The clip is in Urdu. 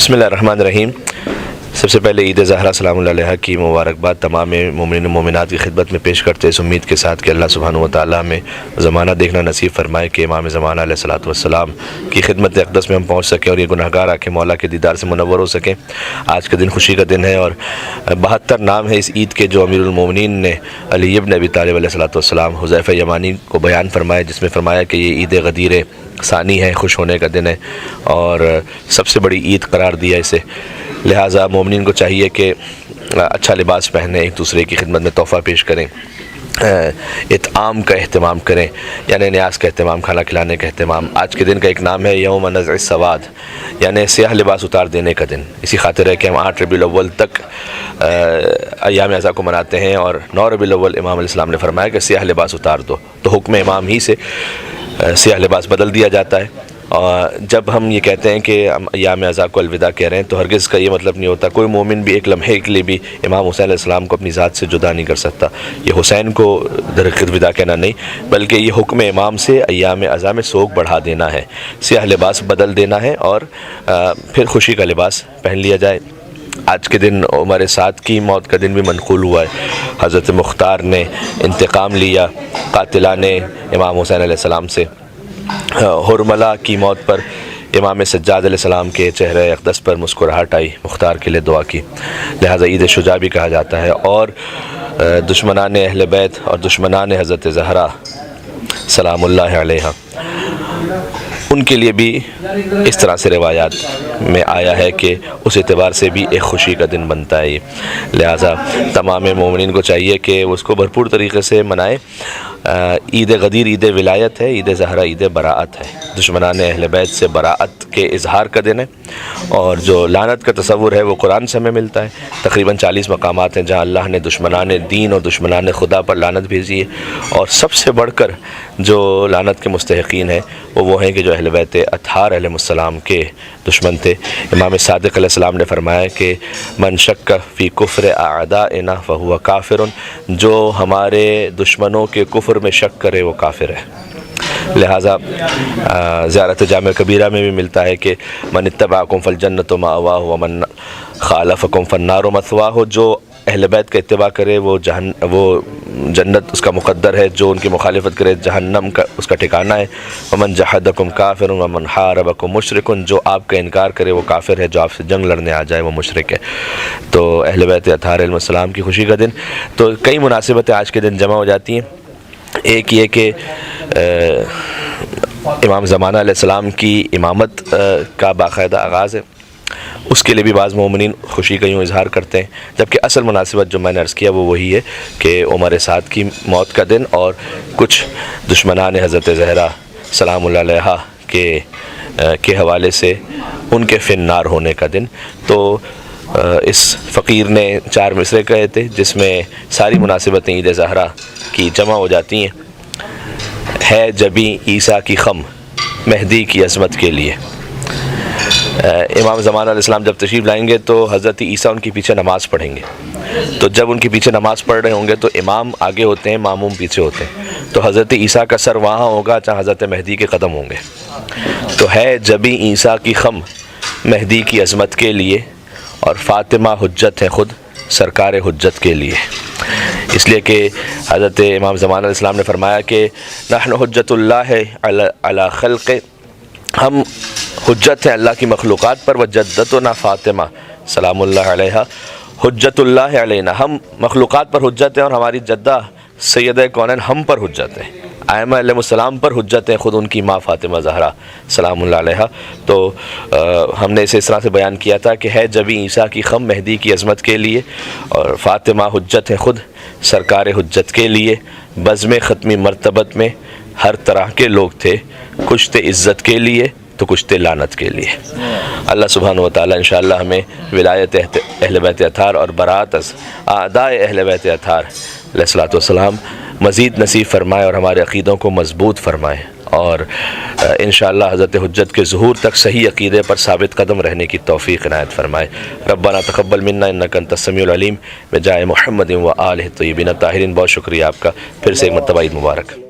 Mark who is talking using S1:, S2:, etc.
S1: بسم اللہ الرحمن الرحیم۔ سب سے پہلے عید ظہرا سلام اللہ علیہ کی مبارکباد تمام مومنین و مومنات کی خدمت میں پیش کرتے اس امید کے ساتھ کہ اللہ سبحانہ و تعالیٰ میں زمانہ دیکھنا نصیب فرمائے کہ امام زمانہ علیہ الصلوۃ والسلام کی خدمت اقدس میں ہم پہنچ سکیں اور یہ گناہگار آنکھیں مولا کے دیدار سے منور ہو سکیں۔ آج کا دن خوشی کا دن ہے اور 72 نام ہے اس عید کے جو امیر المومنین نے علی ابن ابی طالب علیہ الصلوۃ والسلام حذیفہ یمانی کو بیان فرمایا، جس میں فرمایا کہ یہ عید غدیر ثانی ہے، خوش ہونے کا دن ہے اور سب سے بڑی عید قرار دیا اسے۔ لہٰذا مومنین کو چاہیے کہ اچھا لباس پہنیں، ایک دوسرے کی خدمت میں تحفہ پیش کریں، اطعام کا اہتمام کریں، یعنی نیاز کا اہتمام، کھانا کھلانے کا اہتمام۔ آج کے دن کا ایک نام ہے یوم نزع السواد، یعنی سیاہ لباس اتار دینے کا دن۔ اسی خاطر ہے کہ ہم 8 ربیع الاول تک ایام اعضاء کو مناتے ہیں اور 9 ربیع الاول امام علیہ السلام نے فرمایا کہ سیاہ لباس اتار دو، تو حکم امام ہی سے سیاہ لباس بدل دیا جاتا ہے۔ اور جب ہم یہ کہتے ہیں کہ ہم ایام اعضاء کو الوداع کہہ رہے ہیں تو ہرگز کا یہ مطلب نہیں ہوتا، کوئی مومن بھی ایک لمحے کے لیے بھی امام حسین علیہ السلام کو اپنی ذات سے جدا نہیں کر سکتا۔ یہ حسین کو درخت وداع کہنا نہیں، بلکہ یہ حکم امام سے ایام اعضاء میں سوگ بڑھا دینا ہے، سیاہ لباس بدل دینا ہے اور پھر خوشی کا لباس پہن لیا جائے۔ آج کے دن عمر سعد کی موت کا دن بھی منقول ہوا ہے۔ حضرت مختار نے انتقام لیا قاتلان امام حسین علیہ السلام سے۔ حرملہ کی موت پر امام سجاد علیہ السلام کے چہرہ اقدس پر مسکراہٹ آئی، مختار کے لیے دعا کی، لہٰذا عید شجاع بھی کہا جاتا ہے۔ اور دشمنان اہل بیت اور دشمنان حضرت زہرا سلام اللہ علیہ، ان کے لیے بھی اس طرح سے روایات میں آیا ہے کہ اس اعتبار سے بھی ایک خوشی کا دن بنتا ہے یہ۔ لہٰذا تمام مومنین کو چاہیے کہ اس کو بھرپور طریقے سے منائیں۔ عید غدیر عید ولایت ہے، عید زہرا عید براعت ہے، دشمنان اہل بیت سے براعت کے اظہار کا دن ہے۔ اور جو لعنت کا تصور ہے وہ قرآن سے ہمیں ملتا ہے، تقریباً 40 مقامات ہیں جہاں اللہ نے دشمنان دین اور دشمنان خدا پر لعنت بھیجی ہے، اور سب سے بڑھ کر جو لعنت کے مستحقین ہیں وہ ہیں کہ جو اہل بیت اطہار علیہ السلام کے دشمن تھے۔ امام صادق علیہ السلام نے فرمایا کہ من شک فی کفر اعدائنا فہو کافر، جو ہمارے دشمنوں کے کفر میں شک کرے وہ کافر ہے۔ لہٰذا زیارت جامع کبیرہ میں بھی ملتا ہے کہ من اتبعکم فالجنۃ مأواہ ومن خالفکم فالنار مثواہ، جو اہل بیت کا اتباع کرے وہ جنت اس کا مقدر ہے، جو ان کی مخالفت کرے جہنم کا اس کا ٹھکانہ ہے۔ ومن جحدکم کافر ومن حاربکم مشرک، جو آپ کا انکار کرے وہ کافر ہے، جو آپ سے جنگ لڑنے آ جائے وہ مشرک ہے۔ تو اہل بیت اطہار علیہ السلام کی خوشی کا دن، تو کئی مناسبتیں آج کے دن جمع ہو جاتی ہیں۔ ایک یہ کہ امام زمانہ علیہ السلام کی امامت کا باقاعدہ آغاز ہے، اس کے لیے بھی بعض مومنین خوشی کا یوں اظہار کرتے ہیں، جبکہ اصل مناسبت جو میں نے عرض کیا وہ وہی ہے کہ عمر سعد کی موت کا دن اور کچھ دشمنان حضرت زہرا سلام اللہ علیہ کے حوالے سے ان کے فی النار ہونے کا دن۔ تو اس فقیر نے 4 مصرے کہے تھے جس میں ساری مناسبتیں عید زہرا کی جمع ہو جاتی ہیں۔ ہے جبی عیسیٰ کی خم مہدی کی عظمت کے لیے، امام زمانہ علیہ السلام جب تشریف لائیں گے تو حضرت عیسیٰ ان کے پیچھے نماز پڑھیں گے، تو جب ان کے پیچھے نماز پڑھ رہے ہوں گے تو امام آگے ہوتے ہیں، ماموم پیچھے ہوتے ہیں، تو حضرت عیسیٰ کا سر وہاں ہوگا جہاں حضرت مہدی کے قدم ہوں گے۔ تو ہے جبی عیسیٰ کی خم مہدی کی عظمت کے لیے، اور فاطمہ حجت ہے خود سرکار حجت کے لیے، اس لیے کہ حضرت امام زمانہ علیہ السلام نے فرمایا کہ نحن حجت اللہ علی خلق، ہم حجت ہیں اللہ کی مخلوقات پر، وجدتنا فاطمہ سلام اللہ علیہ حجت اللہ علینا، ہم مخلوقات پر حجت ہیں اور ہماری جدہ سیدہ کونین ہم پر حجت ہیں، ائمہ علیہ السلام پر حجت ہیں خود ان کی ماں فاطمہ زہرا سلام اللہ علیہ۔ تو ہم نے اسے اس طرح سے بیان کیا تھا کہ ہے جبی عیسیٰ کی خم مہدی کی عظمت کے لیے، اور فاطمہ حجت ہیں خود سرکار حجت کے لیے، بزم ختمی مرتبت میں ہر طرح کے لوگ تھے، کچھ تھے عزت کے لیے تو کچھ تھے لعنت کے لیے۔ اللہ سبحانہ و تعالیٰ انشاءاللہ ہمیں ولایت اہل بیت اطہار اور برات از اعداء اہل بیت اطہار علیہ الصلوۃ والسلام مزید نصیب فرمائے اور ہمارے عقیدوں کو مضبوط فرمائے، اور انشاءاللہ حضرت حجت کے ظہور تک صحیح عقیدے پر ثابت قدم رہنے کی توفیق عنایت فرمائے۔ ربنا تقبل منا انک انت السمیع العلیم، بجائے محمد و آلہ الطیبین الطاہرین۔ بہت شکریہ آپ کا، پھر سے ایک مرتبہ عید مبارک۔